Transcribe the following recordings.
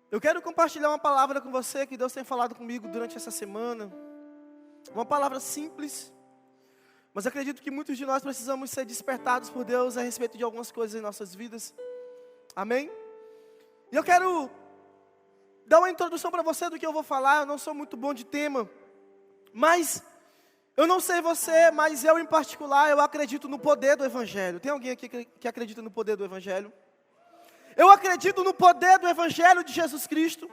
Eu quero compartilhar uma palavra com você que Deus tem falado comigo durante essa semana. Uma palavra simples, mas acredito que muitos de nós precisamos ser despertados por Deus a respeito de algumas coisas em nossas vidas. Amém? E eu quero dar uma introdução para você do que eu vou falar. Eu não sou muito bom de tema, mas eu não sei você, mas eu em particular, eu acredito no poder do Evangelho. Tem alguém aqui que acredita no poder do Evangelho? Eu acredito no poder do Evangelho de Jesus Cristo.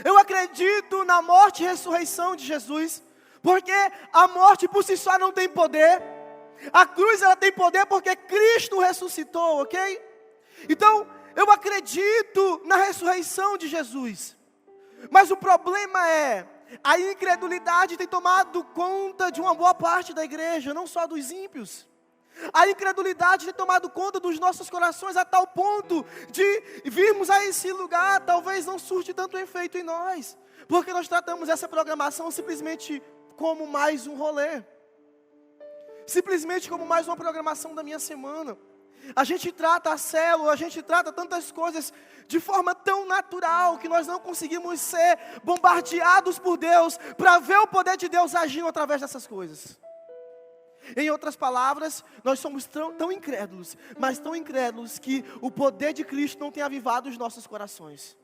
Eu acredito na morte e ressurreição de Jesus. Porque a morte por si só não tem poder. A cruz ela tem poder porque Cristo ressuscitou, ok? Então, eu acredito na ressurreição de Jesus. Mas o problema é, a incredulidade tem tomado conta de uma boa parte da igreja, não só dos ímpios. A incredulidade tem tomado conta dos nossos corações a tal ponto de virmos a esse lugar, talvez não surte tanto efeito em nós. Porque nós tratamos essa programação simplesmente como mais um rolê. Simplesmente como mais uma programação da minha semana. A gente trata a célula, a gente trata tantas coisas de forma tão natural que nós não conseguimos ser bombardeados por Deus para ver o poder de Deus agindo através dessas coisas. Em outras palavras, nós somos tão incrédulos, mas tão incrédulos que o poder de Cristo não tem avivado os nossos corações.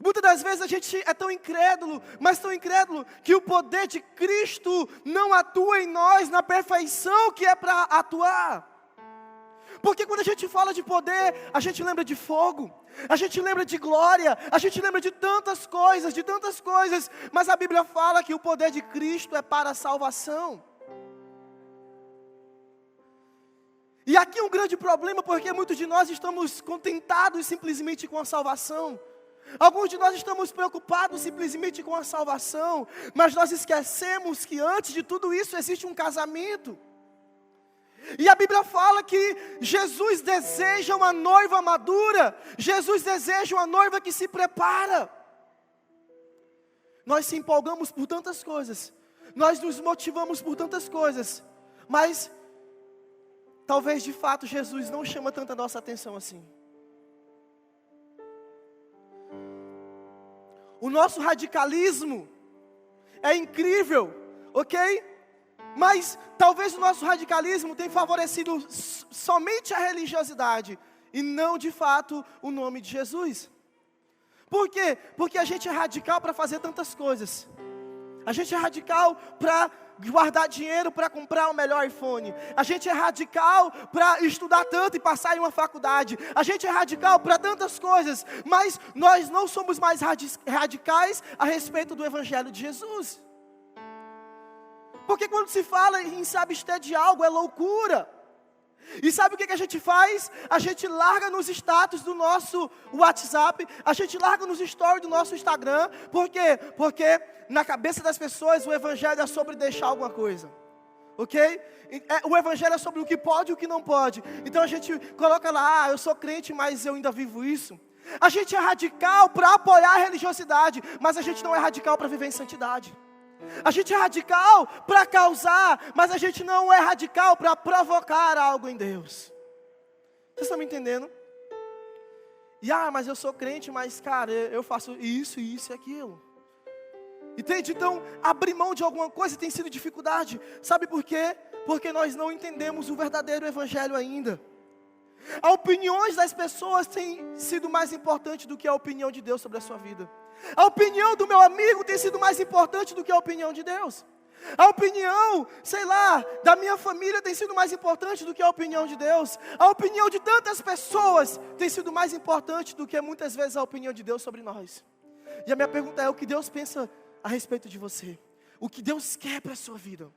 Muitas das vezes a gente é tão incrédulo, mas tão incrédulo, que o poder de Cristo não atua em nós na perfeição que é para atuar. Porque quando a gente fala de poder, a gente lembra de fogo, a gente lembra de glória, a gente lembra de tantas coisas, mas a Bíblia fala que o poder de Cristo é para a salvação. E aqui um grande problema, porque muitos de nós estamos contentados simplesmente com a salvação. Alguns de nós estamos preocupados simplesmente com a salvação, mas nós esquecemos que antes de tudo isso existe um casamento. E a Bíblia fala que Jesus deseja uma noiva madura, Jesus deseja uma noiva que se prepara. Nós se empolgamos por tantas coisas, nós nos motivamos por tantas coisas, mas talvez de fato Jesus não chama tanta nossa atenção assim. O nosso radicalismo é incrível, ok? Mas talvez o nosso radicalismo tenha favorecido somente a religiosidade e não de fato o nome de Jesus. Por quê? Porque a gente é radical para fazer tantas coisas. A gente é radical para guardar dinheiro para comprar o melhor iPhone. A gente é radical para estudar tanto e passar em uma faculdade. A gente é radical para tantas coisas, mas nós não somos mais radicais a respeito do Evangelho de Jesus. Porque quando se fala em se abster de algo, é loucura. E sabe o que a gente faz? A gente larga nos status do nosso WhatsApp, a gente larga nos stories do nosso Instagram. Por quê? Porque na cabeça das pessoas o Evangelho é sobre deixar alguma coisa. Ok? O Evangelho é sobre o que pode e o que não pode. Então a gente coloca lá, eu sou crente, mas eu ainda vivo isso. A gente é radical para apoiar a religiosidade, mas a gente não é radical para viver em santidade. A gente é radical para causar, mas a gente não é radical para provocar algo em Deus. Vocês estão me entendendo? E mas eu sou crente, mas cara, eu faço isso e aquilo. Entende? Então, abrir mão de alguma coisa tem sido dificuldade. Sabe por quê? Porque nós não entendemos o verdadeiro Evangelho ainda. As opiniões das pessoas têm sido mais importante do que a opinião de Deus sobre a sua vida. A opinião do meu amigo tem sido mais importante do que a opinião de Deus. A opinião, da minha família tem sido mais importante do que a opinião de Deus. A opinião de tantas pessoas tem sido mais importante do que muitas vezes a opinião de Deus sobre nós. E a minha pergunta é, o que Deus pensa a respeito de você? O que Deus quer para a sua vida?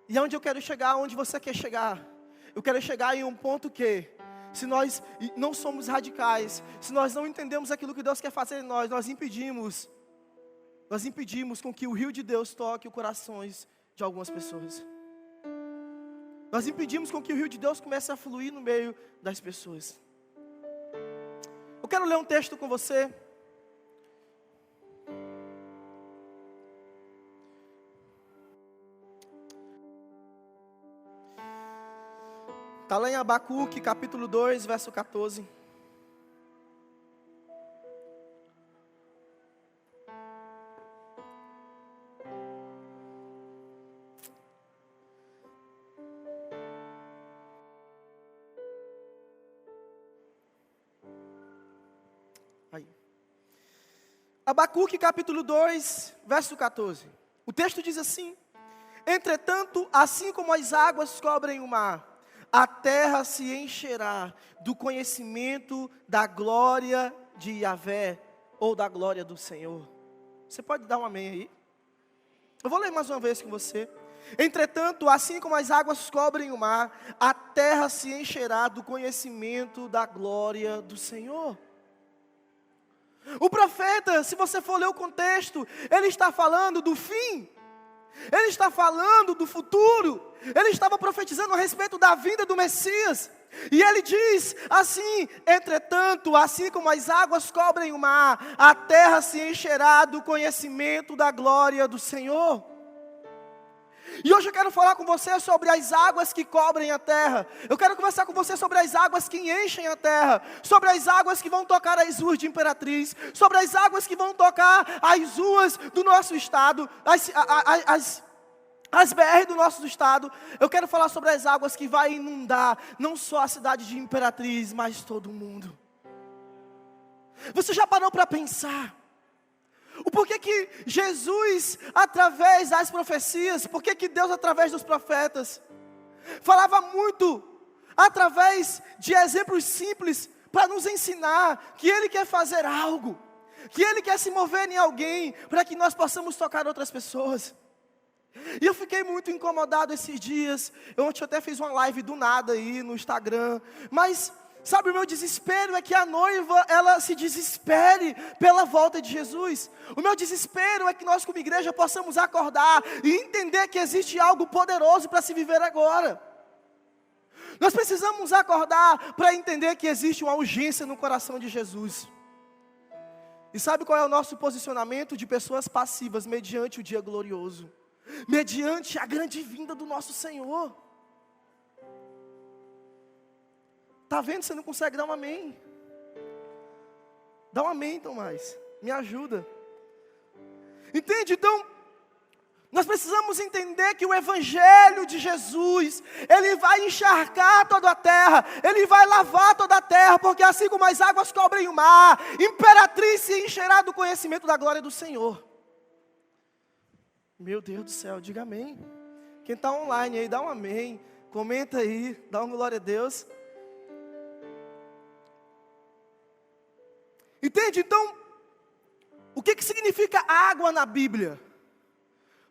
E aonde eu quero chegar, onde você quer chegar? Eu quero chegar em um ponto que, se nós não somos radicais, se nós não entendemos aquilo que Deus quer fazer em nós impedimos com que o rio de Deus toque os corações de algumas pessoas. Nós impedimos com que o rio de Deus comece a fluir no meio das pessoas. Eu quero ler um texto com você. Está lá em Abacuque, capítulo 2, verso 14. Aí. Abacuque, capítulo 2, verso 14. O texto diz assim: entretanto, assim como as águas cobrem o mar, a terra se encherá do conhecimento da glória de Yahvé, ou da glória do Senhor. Você pode dar um amém aí? Eu vou ler mais uma vez com você. Entretanto, assim como as águas cobrem o mar, a terra se encherá do conhecimento da glória do Senhor. O profeta, se você for ler o contexto, ele está falando do fim. Ele está falando do futuro. Ele estava profetizando a respeito da vinda do Messias. E ele diz assim: entretanto, assim como as águas cobrem o mar, a terra se encherá do conhecimento da glória do Senhor. E hoje eu quero falar com você sobre as águas que cobrem a terra. Eu quero conversar com você sobre as águas que enchem a terra, sobre as águas que vão tocar as ruas de Imperatriz, sobre as águas que vão tocar as ruas do nosso estado, as BR do nosso estado. Eu quero falar sobre as águas que vai inundar não só a cidade de Imperatriz, mas todo mundo. Você já parou para pensar o porquê que Jesus, através das profecias, porquê que Deus, através dos profetas, falava muito, através de exemplos simples, para nos ensinar que Ele quer fazer algo, que Ele quer se mover em alguém, para que nós possamos tocar outras pessoas. E eu fiquei muito incomodado esses dias. Ontem eu até fiz uma live do nada aí no Instagram, mas sabe, o meu desespero é que a noiva, ela se desespere pela volta de Jesus. O meu desespero é que nós como igreja possamos acordar e entender que existe algo poderoso para se viver agora. Nós precisamos acordar para entender que existe uma urgência no coração de Jesus. E sabe qual é o nosso posicionamento? De pessoas passivas mediante o dia glorioso, mediante a grande vinda do nosso Senhor. Está vendo? Você não consegue dar um amém. Dá um amém, Tomás. Me ajuda. Entende? Então, nós precisamos entender que o Evangelho de Jesus, ele vai encharcar toda a terra, ele vai lavar toda a terra, porque assim como as águas cobrem o mar, Imperatriz se encherá do conhecimento da glória do Senhor. Meu Deus do céu, diga amém. Quem está online aí, dá um amém. Comenta aí, dá uma glória a Deus. Entende? Então, o que significa água na Bíblia?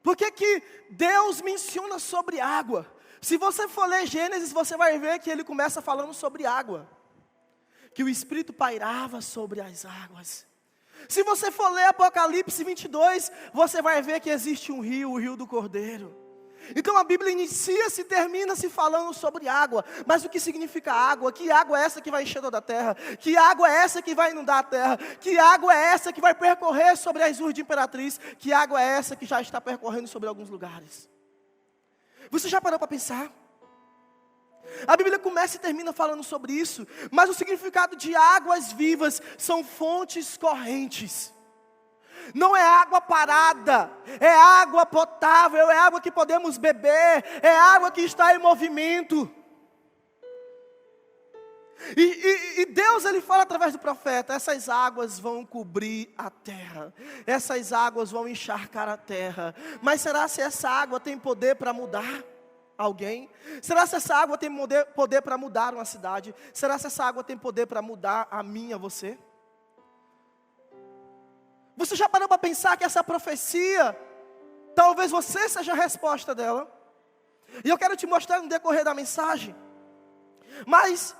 Por que Deus menciona sobre água? Se você for ler Gênesis, você vai ver que ele começa falando sobre água. Que o Espírito pairava sobre as águas. Se você for ler Apocalipse 22, você vai ver que existe um rio, o rio do Cordeiro. Então a Bíblia inicia-se e termina-se falando sobre água. Mas o que significa água? Que água é essa que vai encher toda a terra? Que água é essa que vai inundar a terra? Que água é essa que vai percorrer sobre as ruas de Imperatriz? Que água é essa que já está percorrendo sobre alguns lugares? Você já parou para pensar? A Bíblia começa e termina falando sobre isso. Mas o significado de águas vivas são fontes correntes. Não é água parada, é água potável, é água que podemos beber, é água que está em movimento. E Deus, ele fala através do profeta: essas águas vão cobrir a terra, essas águas vão encharcar a terra. Mas será se essa água tem poder para mudar alguém? Será se essa água tem poder para mudar uma cidade? Será se essa água tem poder para mudar a mim, a você? Você já parou para pensar que essa profecia, talvez você seja a resposta dela? E eu quero te mostrar no decorrer da mensagem. Mas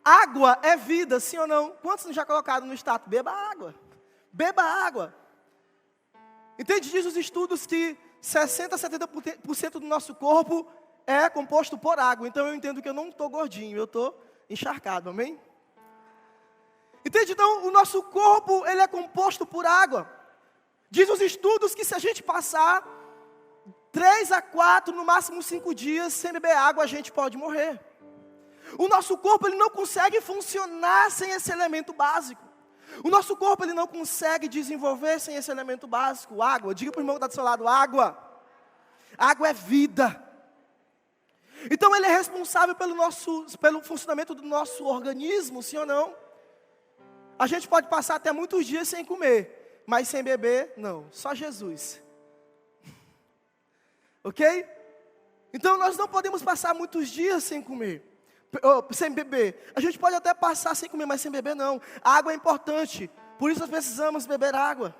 água é vida, sim ou não? Quantos já colocaram no status? Beba água. Beba água. Entende? Diz os estudos que 60% a 70% do nosso corpo é composto por água. Então eu entendo que eu não estou gordinho, eu estou encharcado, amém? Entende? Então, o nosso corpo, ele é composto por água. Diz os estudos que se a gente passar 3 a 4, no máximo 5 dias sem beber água, a gente pode morrer. O nosso corpo ele não consegue funcionar sem esse elemento básico. O nosso corpo ele não consegue desenvolver sem esse elemento básico, água. Diga para o irmão que está do seu lado, água. Água é vida. Então ele é responsável pelo funcionamento do nosso organismo, sim ou não? A gente pode passar até muitos dias sem comer, mas sem beber, não. Só Jesus. Ok? Então nós não podemos passar muitos dias sem comer. Sem beber. A gente pode até passar sem comer, mas sem beber não. A água é importante. Por isso nós precisamos beber água.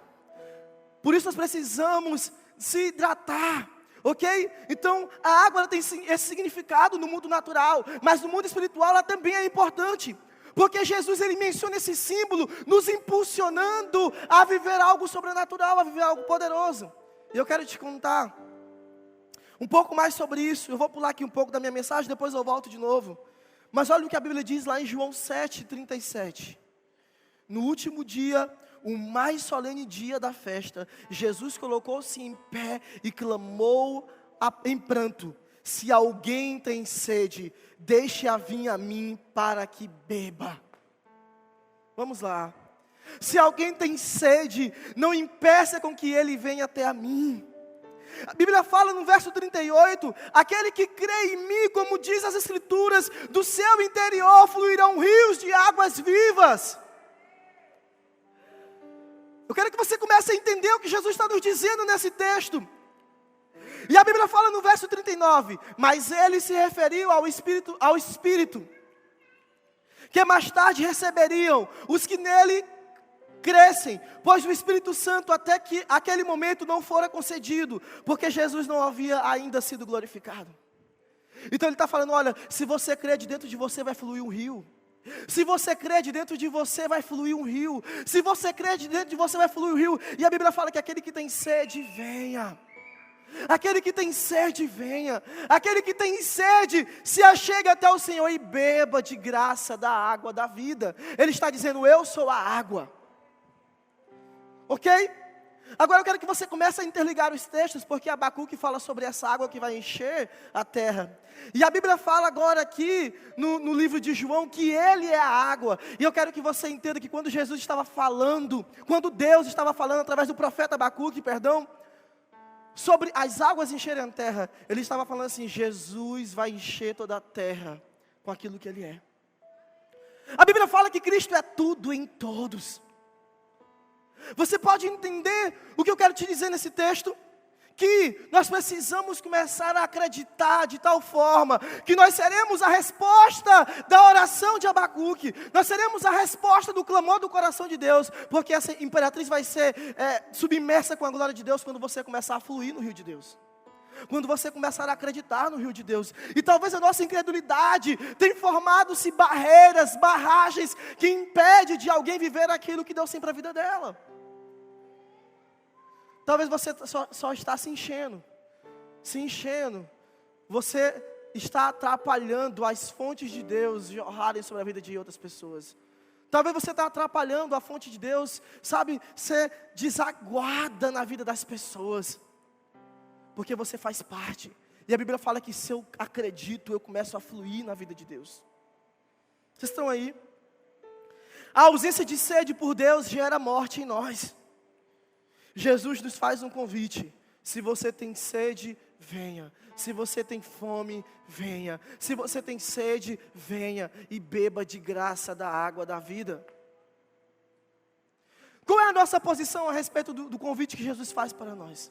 Por isso nós precisamos se hidratar. Ok? Então a água ela tem esse significado no mundo natural. Mas no mundo espiritual ela também é importante. Porque Jesus ele menciona esse símbolo nos impulsionando a viver algo sobrenatural, a viver algo poderoso. E eu quero te contar um pouco mais sobre isso. Eu vou pular aqui um pouco da minha mensagem, depois eu volto de novo. Mas olha o que a Bíblia diz lá em João 7,37. No último dia, o mais solene dia da festa, Jesus colocou-se em pé e clamou em pranto: se alguém tem sede, deixe-a vir a mim para que beba. Vamos lá. Se alguém tem sede, não impeça com que ele venha até a mim. A Bíblia fala no verso 38, aquele que crê em mim, como diz as Escrituras, do seu interior fluirão rios de águas vivas. Eu quero que você comece a entender o que Jesus está nos dizendo nesse texto. E a Bíblia fala no verso 39, mas ele se referiu ao Espírito, que mais tarde receberiam os que nele crescem, pois o Espírito Santo até que aquele momento não fora concedido, porque Jesus não havia ainda sido glorificado. Então ele está falando, olha, se você crer, de dentro de você vai fluir um rio. Se você crer, de dentro de você vai fluir um rio. Se você crer, de dentro de você vai fluir um rio. E a Bíblia fala que aquele que tem sede, venha. Aquele que tem sede, venha. Aquele que tem sede, se achegue até o Senhor e beba de graça da água da vida. Ele está dizendo, eu sou a água. Ok? Agora eu quero que você comece a interligar os textos, porque Abacuque fala sobre essa água que vai encher a terra. E a Bíblia fala agora aqui, no livro de João, que Ele é a água. E eu quero que você entenda que quando Jesus estava falando, quando Deus estava falando através do profeta Abacuque, sobre as águas encherem a terra, Ele estava falando assim, Jesus vai encher toda a terra com aquilo que Ele é. A Bíblia fala que Cristo é tudo em todos. Você pode entender o que eu quero te dizer nesse texto? Que nós precisamos começar a acreditar de tal forma que nós seremos a resposta da oração de Abacuque. Nós seremos a resposta do clamor do coração de Deus. Porque essa imperatriz vai ser submersa com a glória de Deus quando você começar a fluir no rio de Deus. Quando você começar a acreditar no rio de Deus. E talvez a nossa incredulidade tenha formado-se barreiras, barragens que impedem de alguém viver aquilo que Deus tem para a vida dela. Talvez você só está se enchendo. Você está atrapalhando as fontes de Deus jorrarem sobre a vida de outras pessoas. Talvez você está atrapalhando a fonte de Deus, ser desaguada na vida das pessoas. Porque você faz parte. E a Bíblia fala que se eu acredito, eu começo a fluir na vida de Deus. Vocês estão aí? A ausência de sede por Deus gera morte em nós. Jesus nos faz um convite. Se você tem sede, venha. Se você tem fome, venha. Se você tem sede, venha e beba de graça da água da vida. Qual é a nossa posição a respeito do convite que Jesus faz para nós?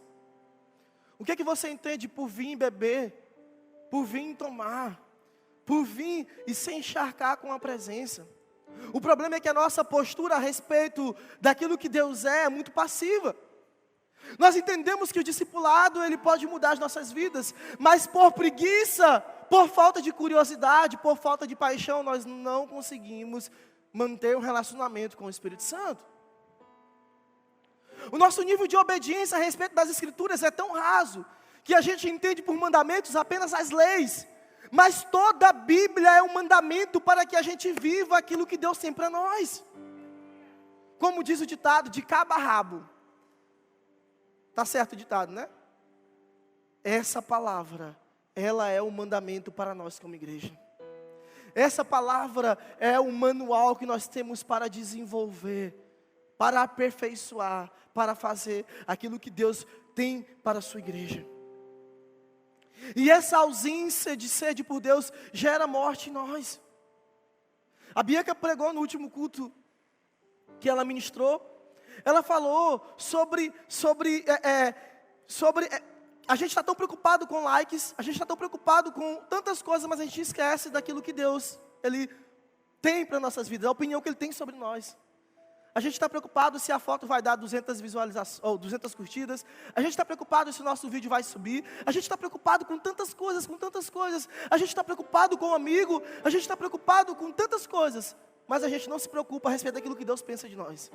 O que é que você entende por vir beber, por vir tomar, por vir e se encharcar com a presença? O problema é que a nossa postura a respeito daquilo que Deus é muito passiva. Nós entendemos que o discipulado ele pode mudar as nossas vidas, mas por preguiça, por falta de curiosidade, por falta de paixão, nós não conseguimos manter um relacionamento com o Espírito Santo. O nosso nível de obediência a respeito das Escrituras é tão raso, que a gente entende por mandamentos apenas as leis, mas toda a Bíblia é um mandamento para que a gente viva aquilo que Deus tem para nós. Como diz o ditado, de cabo a rabo. Está certo o ditado, né? Essa palavra, ela é um mandamento para nós como igreja. Essa palavra é o manual que nós temos para desenvolver, para aperfeiçoar, para fazer aquilo que Deus tem para a sua igreja. E essa ausência de sede por Deus gera morte em nós. A Bianca pregou no último culto que ela ministrou. Ela falou sobre a gente está tão preocupado com likes, a gente está tão preocupado com tantas coisas, mas a gente esquece daquilo que Deus, Ele tem para nossas vidas, a opinião que Ele tem sobre nós. A gente está preocupado se a foto vai dar 200 visualizações, ou 200 curtidas. A gente está preocupado se o nosso vídeo vai subir. A gente está preocupado com tantas coisas, com tantas coisas. A gente está preocupado com o amigo. A gente está preocupado com tantas coisas. Mas a gente não se preocupa a respeito daquilo que Deus pensa de nós.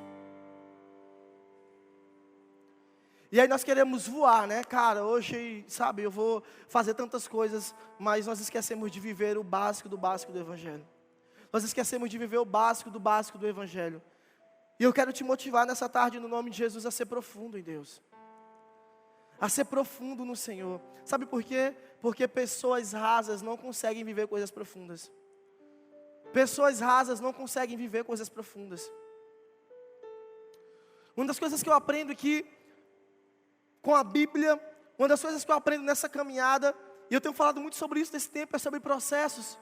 E aí nós queremos voar, né? Cara, hoje, sabe, eu vou fazer tantas coisas, mas nós esquecemos de viver o básico do Evangelho. Nós esquecemos de viver o básico do Evangelho. E eu quero te motivar nessa tarde, no nome de Jesus, a ser profundo em Deus. A ser profundo no Senhor. Sabe por quê? Porque pessoas rasas não conseguem viver coisas profundas. Pessoas rasas não conseguem viver coisas profundas. Uma das coisas que eu aprendo aqui, com a Bíblia, uma das coisas que eu aprendo nessa caminhada, e eu tenho falado muito sobre isso nesse tempo, é sobre processos.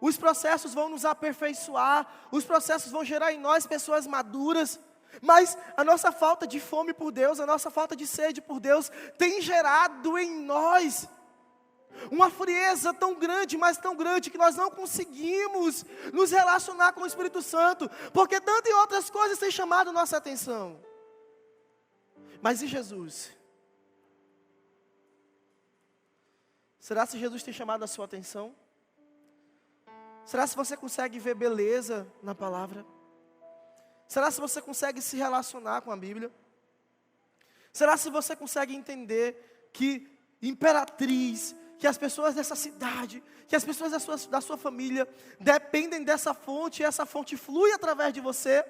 Os processos vão nos aperfeiçoar, os processos vão gerar em nós pessoas maduras, mas a nossa falta de fome por Deus, a nossa falta de sede por Deus, tem gerado em nós uma frieza tão grande, mas tão grande, que nós não conseguimos nos relacionar com o Espírito Santo, porque tantas e outras coisas têm chamado a nossa atenção. Mas e Jesus? Será que Jesus tem chamado a sua atenção? Será se você consegue ver beleza na palavra? Será se você consegue se relacionar com a Bíblia? Será se você consegue entender que imperatriz, que as pessoas dessa cidade, que as pessoas da sua família dependem dessa fonte, e essa fonte flui através de você?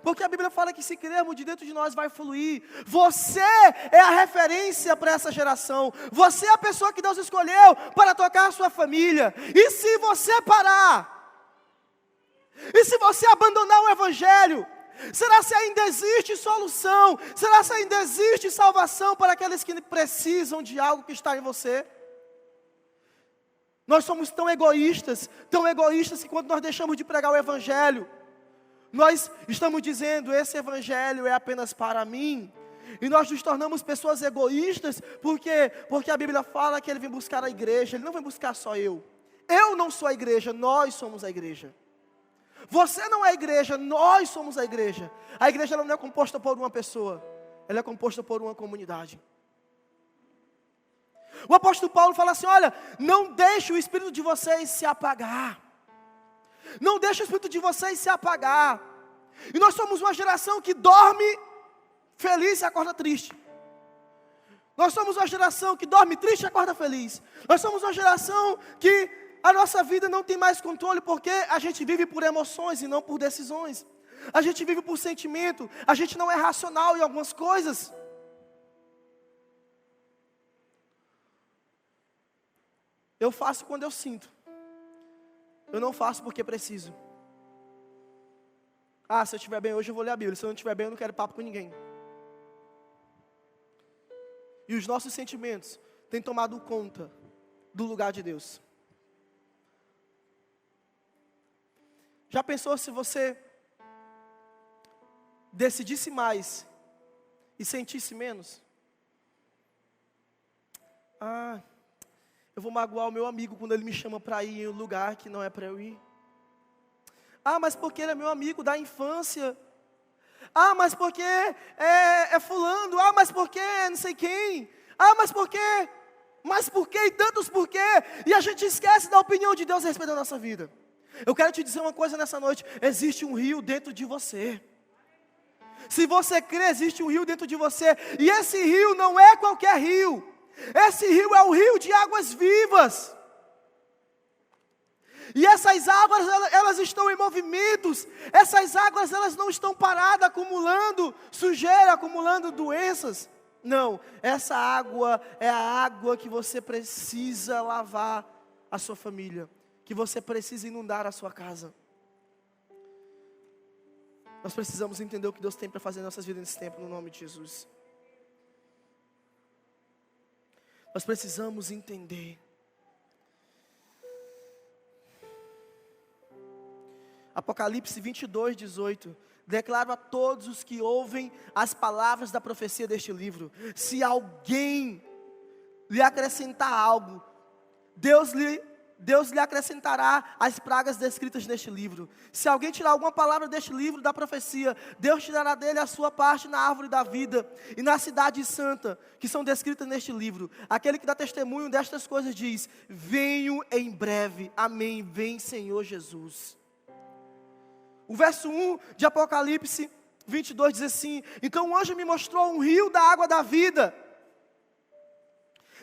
Porque a Bíblia fala que se crermos, de dentro de nós vai fluir. Você é a referência para essa geração. Você é a pessoa que Deus escolheu para tocar a sua família. E se você parar? E se você abandonar o Evangelho? Será se ainda existe solução? Será se ainda existe salvação para aqueles que precisam de algo que está em você? Nós somos tão egoístas que quando nós deixamos de pregar o Evangelho, nós estamos dizendo, esse Evangelho é apenas para mim. E nós nos tornamos pessoas egoístas, porque a Bíblia fala que Ele vem buscar a igreja. Ele não vem buscar só eu. Eu não sou a igreja, nós somos a igreja. Você não é a igreja, nós somos a igreja. A igreja ela não é composta por uma pessoa, ela é composta por uma comunidade. O apóstolo Paulo fala assim, olha, não deixe o espírito de vocês se apagar. Não deixe o espírito de vocês se apagar. E nós somos uma geração que dorme feliz e acorda triste. Nós somos uma geração que dorme triste e acorda feliz. Nós somos uma geração que a nossa vida não tem mais controle, porque a gente vive por emoções e não por decisões. A gente vive por sentimento. A gente não é racional em algumas coisas. Eu faço quando eu sinto. Eu não faço porque preciso. Ah, se eu estiver bem hoje eu vou ler a Bíblia. Se eu não estiver bem eu não quero papo com ninguém. E os nossos sentimentos têm tomado conta do lugar de Deus. Já pensou se você decidisse mais e sentisse menos? Eu vou magoar o meu amigo quando ele me chama para ir em um lugar que não é para eu ir. Mas porque ele é meu amigo da infância. Mas porque é fulano. Mas porque não sei quem. Mas porque e tantos porquê. E a gente esquece da opinião de Deus a respeito da nossa vida. Eu quero te dizer uma coisa nessa noite. Existe um rio dentro de você. Se você crê, existe um rio dentro de você. E esse rio não é qualquer rio. Esse rio é o rio de águas vivas. E essas águas, elas estão em movimentos. Essas águas, elas não estão paradas, acumulando sujeira, acumulando doenças. Não, essa água é a água que você precisa lavar a sua família, que você precisa inundar a sua casa. Nós precisamos entender o que Deus tem para fazer em nossas vidas nesse tempo, no nome de Jesus. Nós precisamos entender. Apocalipse 22, 18. Declaro a todos os que ouvem as palavras da profecia deste livro: se alguém lhe acrescentar algo, Deus lhe acrescentará as pragas descritas neste livro. Se alguém tirar alguma palavra deste livro da profecia, Deus tirará dele a sua parte na árvore da vida e na cidade santa, que são descritas neste livro. Aquele que dá testemunho destas coisas diz: venho em breve. Amém. Vem, Senhor Jesus. O verso 1 de Apocalipse 22 diz assim: então o anjo me mostrou um rio da água da vida,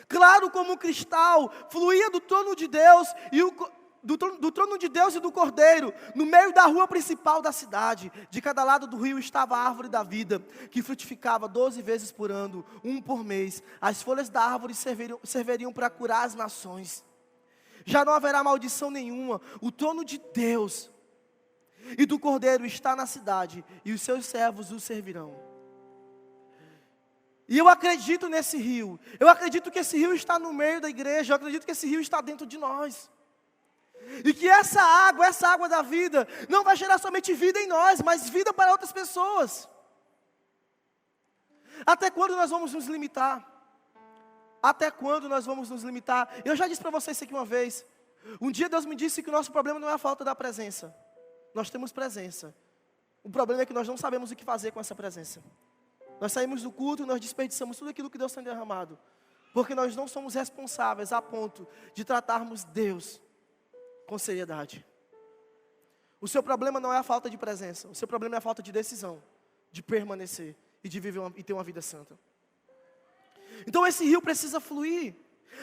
claro como um cristal, fluía do trono de Deus do trono de Deus e do Cordeiro, no meio da rua principal da cidade. De cada lado do rio estava a árvore da vida, que frutificava 12 vezes por ano, um por mês. As folhas da árvore serviriam para curar as nações. Já não haverá maldição nenhuma. O trono de Deus e do Cordeiro está na cidade, e os seus servos o servirão. E eu acredito nesse rio. Eu acredito que esse rio está no meio da igreja. Eu acredito que esse rio está dentro de nós. E que essa água da vida, não vai gerar somente vida em nós, mas vida para outras pessoas. Até quando nós vamos nos limitar? Até quando nós vamos nos limitar? Eu já disse para vocês isso aqui uma vez. Um dia Deus me disse que o nosso problema não é a falta da presença. Nós temos presença. O problema é que nós não sabemos o que fazer com essa presença. Nós saímos do culto e nós desperdiçamos tudo aquilo que Deus tem derramado. Porque nós não somos responsáveis a ponto de tratarmos Deus com seriedade. O seu problema não é a falta de presença. O seu problema é a falta de decisão, de permanecer e de viver e ter uma vida santa. Então esse rio precisa fluir.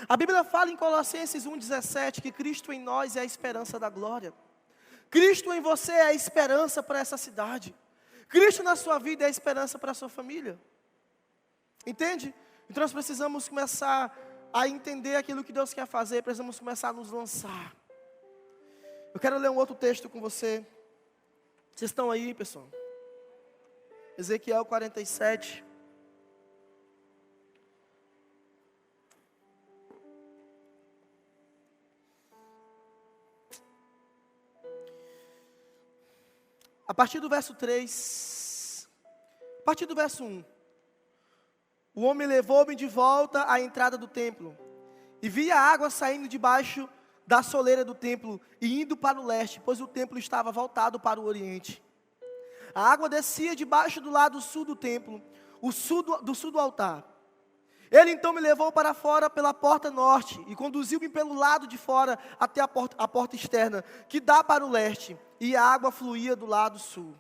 A Bíblia fala em Colossenses 1,17 que Cristo em nós é a esperança da glória. Cristo em você é a esperança para essa cidade. Cristo na sua vida é a esperança para a sua família. Entende? Então nós precisamos começar a entender aquilo que Deus quer fazer. Precisamos começar a nos lançar. Eu quero ler um outro texto com você. Vocês estão aí, pessoal? Ezequiel 47. A partir do verso 3, a partir do verso 1. O homem levou-me de volta à entrada do templo, e vi a água saindo debaixo da soleira do templo, e indo para o leste, pois o templo estava voltado para o oriente. A água descia debaixo do lado sul do templo, do sul do altar. Ele então me levou para fora pela porta norte, e conduziu-me pelo lado de fora até a porta externa, que dá para o leste, e a água fluía do lado sul.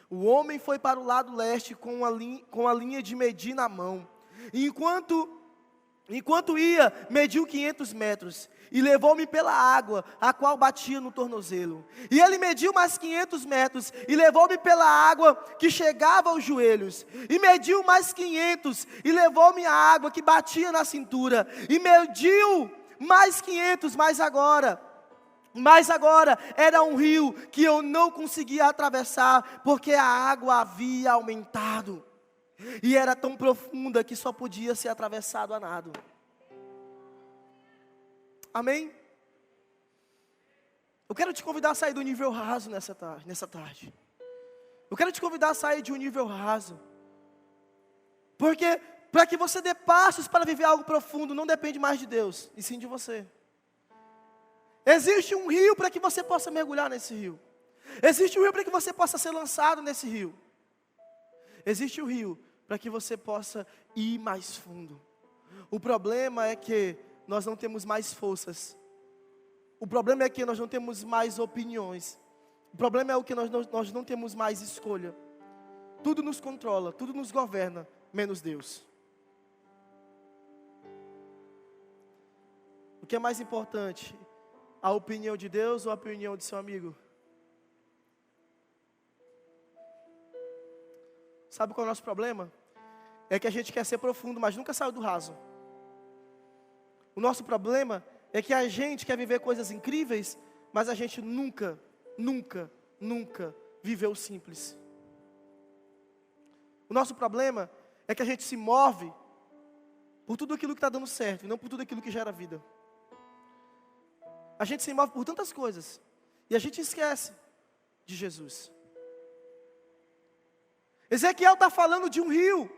O homem foi para o lado leste com a linha de medir na mão. E enquanto ia, mediu 500 metros, e levou-me pela água, a qual batia no tornozelo. E ele mediu mais 500 metros, e levou-me pela água que chegava aos joelhos. E mediu mais 500, e levou-me a água que batia na cintura. E mediu mais 500, mas agora era um rio que eu não conseguia atravessar, porque a água havia aumentado. E era tão profunda que só podia ser atravessado a nado. Amém? Eu quero te convidar a sair do nível raso nessa tarde. Eu quero te convidar a sair de um nível raso. Porque para que você dê passos para viver algo profundo, não depende mais de Deus, e sim de você. Existe um rio para que você possa mergulhar nesse rio. Existe um rio para que você possa ser lançado nesse rio. Existe um rio para que você possa ir mais fundo. O problema é que nós não temos mais forças. O problema é que nós não temos mais opiniões. O problema é o que nós não temos mais escolha. Tudo nos controla, tudo nos governa, menos Deus. O que é mais importante? A opinião de Deus ou a opinião de seu amigo? Sabe qual é o nosso problema? É que a gente quer ser profundo, mas nunca saiu do raso. O nosso problema é que a gente quer viver coisas incríveis, mas a gente nunca viveu o simples. O nosso problema é que a gente se move por tudo aquilo que está dando certo, e não por tudo aquilo que gera vida. A gente se move por tantas coisas, e a gente esquece de Jesus. Ezequiel está falando de um rio,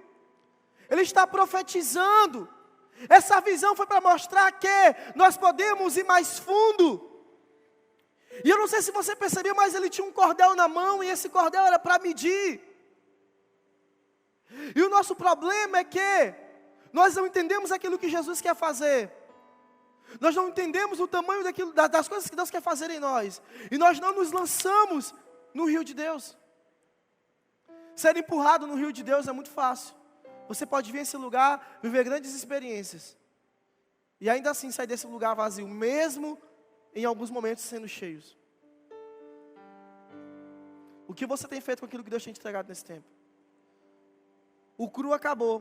ele está profetizando. Essa visão foi para mostrar que nós podemos ir mais fundo. E eu não sei se você percebeu, mas ele tinha um cordel na mão, e esse cordel era para medir. E o nosso problema é que nós não entendemos aquilo que Jesus quer fazer. Nós não entendemos o tamanho das coisas que Deus quer fazer em nós. E nós não nos lançamos no rio de Deus. Ser empurrado no rio de Deus é muito fácil. Você pode vir a esse lugar, viver grandes experiências, e ainda assim sair desse lugar vazio, mesmo em alguns momentos sendo cheios. O que você tem feito com aquilo que Deus tinha te entregado nesse tempo? O cru acabou.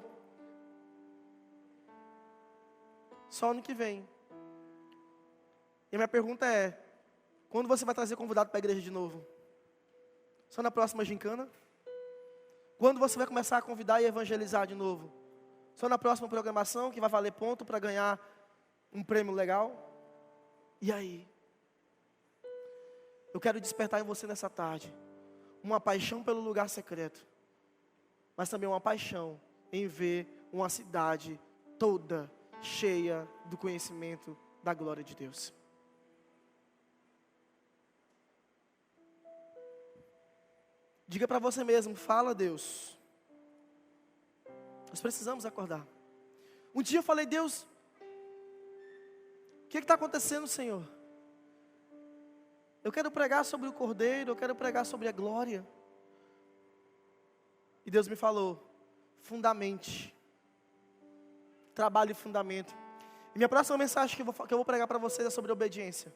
Só ano que vem. E a minha pergunta é: quando você vai trazer convidado para a igreja de novo? Só na próxima gincana? Quando você vai começar a convidar e evangelizar de novo? Só na próxima programação, que vai valer ponto para ganhar um prêmio legal? E aí? Eu quero despertar em você nessa tarde uma paixão pelo lugar secreto, mas também uma paixão em ver uma cidade toda cheia do conhecimento da glória de Deus. Diga para você mesmo: fala, Deus. Nós precisamos acordar. Um dia eu falei: Deus, o que está acontecendo, Senhor? Eu quero pregar sobre o Cordeiro, eu quero pregar sobre a glória. E Deus me falou: fundamente. Trabalho e fundamento. E minha próxima mensagem que eu vou pregar para vocês é sobre obediência.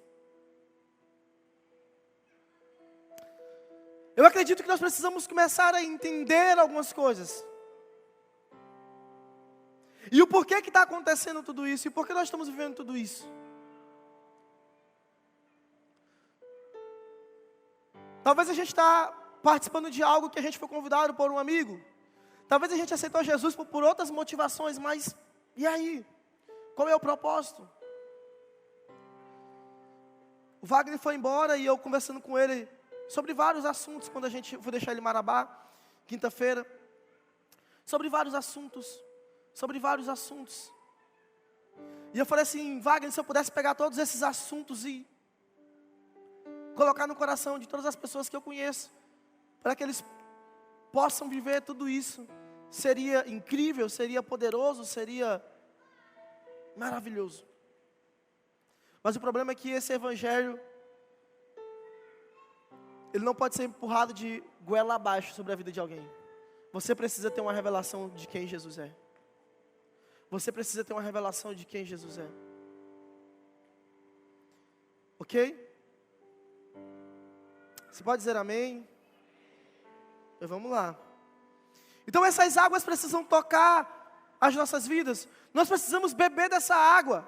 Eu acredito que nós precisamos começar a entender algumas coisas. E o porquê que está acontecendo tudo isso, e por que nós estamos vivendo tudo isso. Talvez a gente está participando de algo que a gente foi convidado por um amigo. Talvez a gente aceitou Jesus por outras motivações, mas e aí? Qual é o propósito? O Wagner foi embora e eu conversando com ele sobre vários assuntos, quando a gente foi deixar ele em Marabá, quinta-feira. Sobre vários assuntos. E eu falei assim: Wagner, se eu pudesse pegar todos esses assuntos e colocar no coração de todas as pessoas que eu conheço, para que eles possam viver tudo isso, seria incrível, seria poderoso, seria maravilhoso. Mas o problema é que esse evangelho, ele não pode ser empurrado de goela abaixo sobre a vida de alguém. Você precisa ter uma revelação de quem Jesus é. Você precisa ter uma revelação de quem Jesus é. Ok? Você pode dizer amém? Então vamos lá. Então essas águas precisam tocar as nossas vidas. Nós precisamos beber dessa água.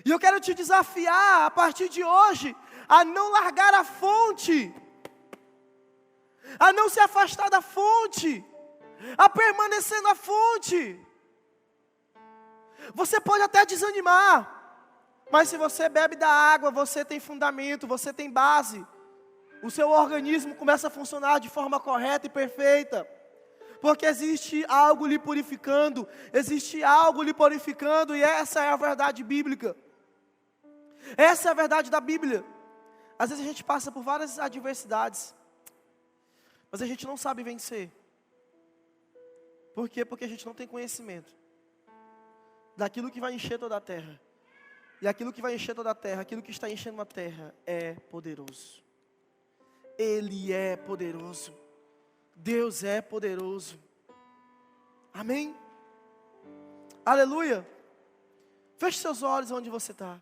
E eu quero te desafiar a partir de hoje a não largar a fonte, a não se afastar da fonte, a permanecer na fonte. Você pode até desanimar, mas se você bebe da água, você tem fundamento, você tem base. O seu organismo começa a funcionar de forma correta e perfeita, porque existe algo lhe purificando, e essa é a verdade bíblica. Essa é a verdade da Bíblia. Às vezes a gente passa por várias adversidades, mas a gente não sabe vencer. Por quê? Porque a gente não tem conhecimento daquilo que vai encher toda a terra. E aquilo que vai encher toda a terra, aquilo que está enchendo a terra, é poderoso. Ele é poderoso. Deus é poderoso. Amém? Aleluia. Feche seus olhos onde você está.